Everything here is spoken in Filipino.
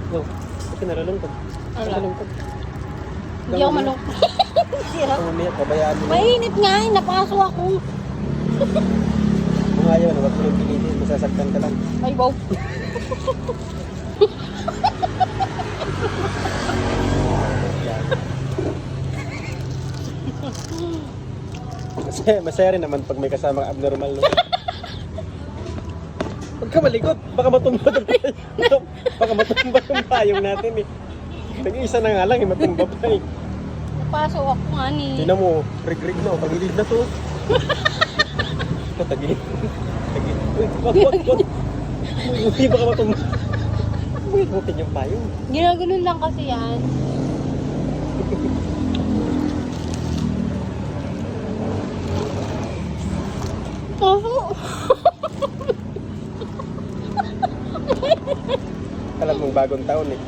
Go. Ito nalulungkot. Wala. Nalulungkot. Hindi ako malungkot. Sira. Umiyak, pabayaan mo. Mainit nga eh, napaso ako. Kung ayaw, wag mo nang pilitin. Masasaktan ka lang. Ay, wow. Masaya rin naman pag may kasama kang abnormal. No? Huwag ka malikot. Baka matumba baka matumba yung payong natin eh. Nag-iisa na nga lang eh, matumba pa eh. Napaso ako nga ni. Tingnan mo, rig-rig na. Tagilid na to. Ito, tagilid. Tagilid. Uy, wag. Uy, baka matumba. Butin yung payong. Ginaganon lang kasi yan. Paso. Alam mong bagong taon eh.